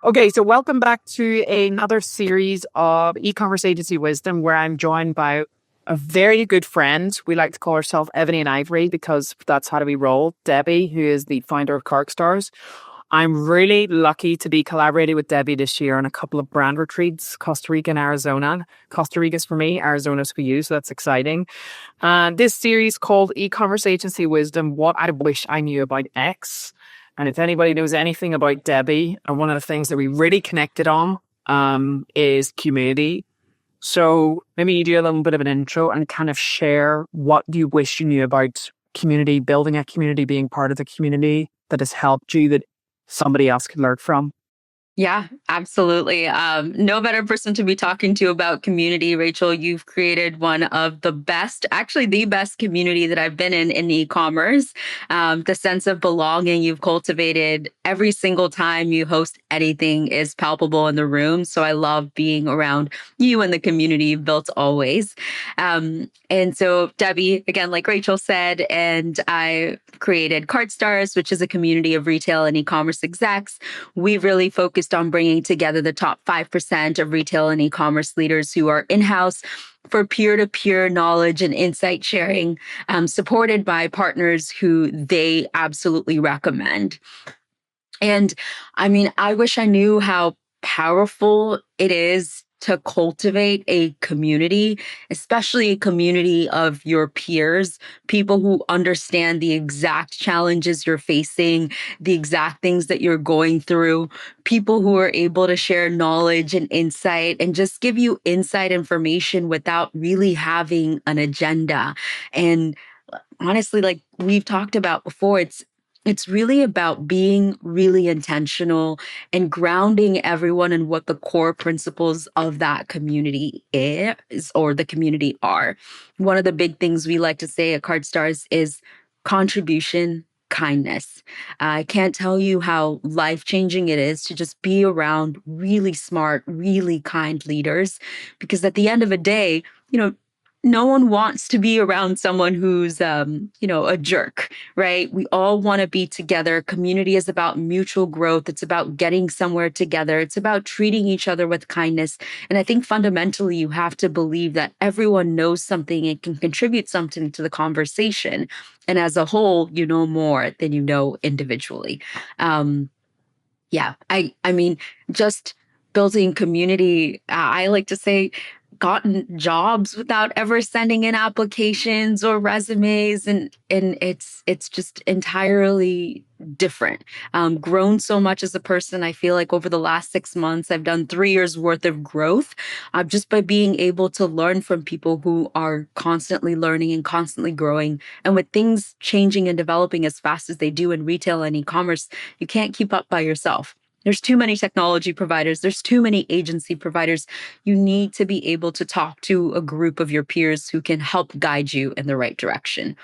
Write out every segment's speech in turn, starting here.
Okay, so welcome back to another series of e-commerce agency wisdom where I'm joined by a very good friend. We like to call ourselves Ebony and Ivory because that's how we roll. Debbie, who is the founder of CartStars. I'm really lucky to be collaborating with Debbie this year on a couple of brand retreats, Costa Rica and Arizona. Costa Rica's for me, Arizona's for you, so that's exciting. And this series called E-commerce Agency Wisdom, What I Wish I Knew About X. And if anybody knows anything about Debbie, one of the things that we really connected on is community. So maybe you do a little bit of an intro and kind of share what you wish you knew about community, building a community, being part of the community that has helped you, that somebody else can learn from. Yeah, absolutely. No better person to be talking to about community, Rachel. You've created one of the best, actually the best community that I've been in e-commerce. The sense of belonging you've cultivated every single time you host anything is palpable in the room. So I love being around you and the community you've built always. And so Debbie, again, like Rachel said, and I created CartStars, which is a community of retail and e-commerce execs. We really focused on bringing together the top 5% of retail and e-commerce leaders who are in-house for peer-to-peer knowledge and insight sharing, supported by partners who they absolutely recommend. And I mean, I wish I knew how powerful it is to cultivate a community, especially a community of your peers, people who understand the exact challenges you're facing, the exact things that you're going through, people who are able to share knowledge and insight and just give you inside information without really having an agenda. And honestly, like we've talked about before, it's really about being really intentional and grounding everyone in what the core principles of that community is or the community are. One of the big things we like to say at CartStars is contribution, kindness. I can't tell you how life-changing it is to just be around really smart, really kind leaders, because at the end of a day, no one wants to be around someone who's, a jerk, right? We all want to be together. Community is about mutual growth. It's about getting somewhere together. It's about treating each other with kindness. And I think fundamentally, you have to believe that everyone knows something and can contribute something to the conversation. And as a whole, you know more than you know individually. I mean, just building community, I like to say, gotten jobs without ever sending in applications or resumes, and it's just entirely different. Grown so much as a person. I feel like over the last 6 months I've done 3 years worth of growth, just by being able to learn from people who are constantly learning and constantly growing. And with things changing and developing as fast as they do in retail and e-commerce, you can't keep up by yourself. There's too many technology providers. There's too many agency providers. You need to be able to talk to a group of your peers who can help guide you in the right direction.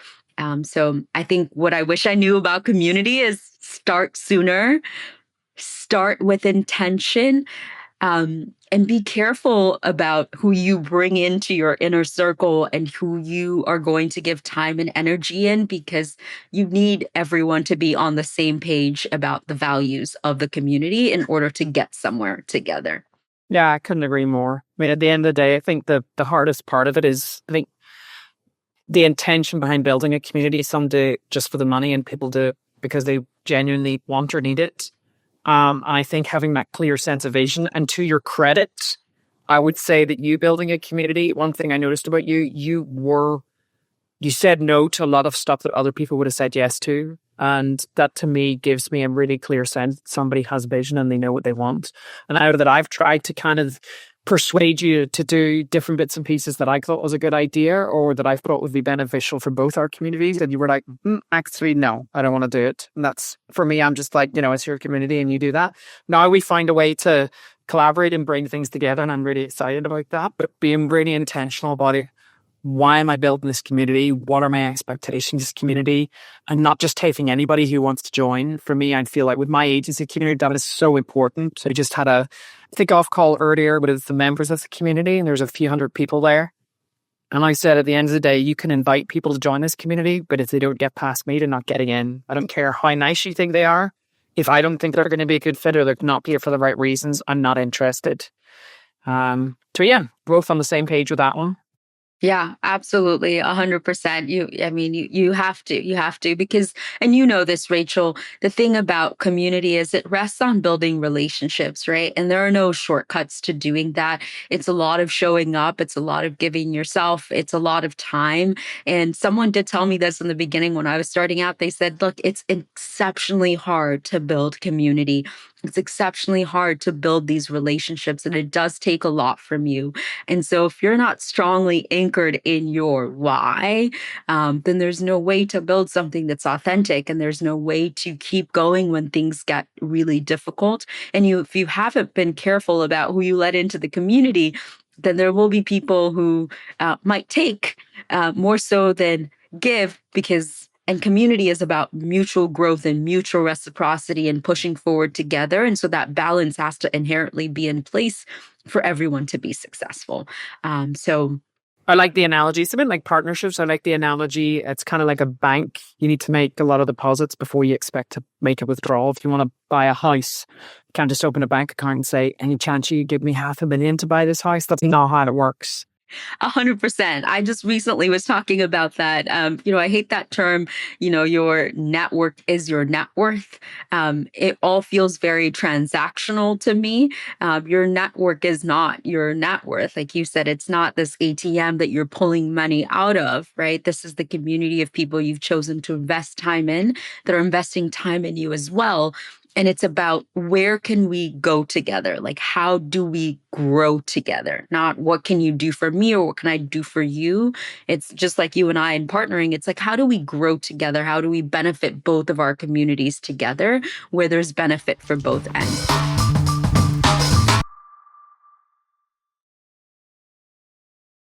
So I think what I wish I knew about community is start sooner, start with intention, and be careful about who you bring into your inner circle and who you are going to give time and energy in, because you need everyone to be on the same page about the values of the community in order to get somewhere together. Yeah, I couldn't agree more. I mean, at the end of the day, I think the hardest part of it is, I think, the intention behind building a community. Some do it just for the money and people do it because they genuinely want or need it. I think having that clear sense of vision, and to your credit, I would say that you building a community, one thing I noticed about you, you said no to a lot of stuff that other people would have said yes to. And that to me gives me a really clear sense that somebody has vision and they know what they want. And out of that, I've tried to kind of persuade you to do different bits and pieces that I thought was a good idea or that I thought would be beneficial for both our communities. And you were like, actually, no, I don't want to do it. And that's, for me, I'm just like, it's your community and you do that. Now we find a way to collaborate and bring things together. And I'm really excited about that. But being really intentional about it. Why am I building this community? What are my expectations of this community? And not just taking anybody who wants to join. For me, I feel like with my agency community, that is so important. I just had a kickoff call earlier with the members of the community, and there's a few hundred people there. And I said, at the end of the day, you can invite people to join this community, but if they don't get past me, they're not getting in. I don't care how nice you think they are. if I don't think they're going to be a good fit or they're not here for the right reasons, I'm not interested. So yeah, both on the same page with that one. Yeah, absolutely. 100%. You have to, because, and you know this, Rachel, the thing about community is it rests on building relationships, right? And there are no shortcuts to doing that. It's a lot of showing up. It's a lot of giving yourself. It's a lot of time. And someone did tell me this in the beginning when I was starting out. They said, look, it's exceptionally hard to build community. It's exceptionally hard to build these relationships, and it does take a lot from you. And so, if you're not strongly anchored in your why, then there's no way to build something that's authentic, and there's no way to keep going when things get really difficult. And if you haven't been careful about who you let into the community, then there will be people who might take more so than give, because and community is about mutual growth and mutual reciprocity and pushing forward together. And so that balance has to inherently be in place for everyone to be successful. So I like the analogy. It's a bit like partnerships. I like the analogy. It's kind of like a bank. You need to make a lot of deposits before you expect to make a withdrawal. If you want to buy a house, you can't just open a bank account and say, any chance you give me $500,000 to buy this house? That's not how it works. 100%. I just recently was talking about that. I hate that term, your network is your net worth. It all feels very transactional to me. Your network is not your net worth. Like you said, it's not this ATM that you're pulling money out of, right? This is the community of people you've chosen to invest time in that are investing time in you as well. And it's about where can we go together? Like, how do we grow together? Not what can you do for me or what can I do for you? It's just like you and I in partnering. It's like, how do we grow together? How do we benefit both of our communities together where there's benefit for both ends?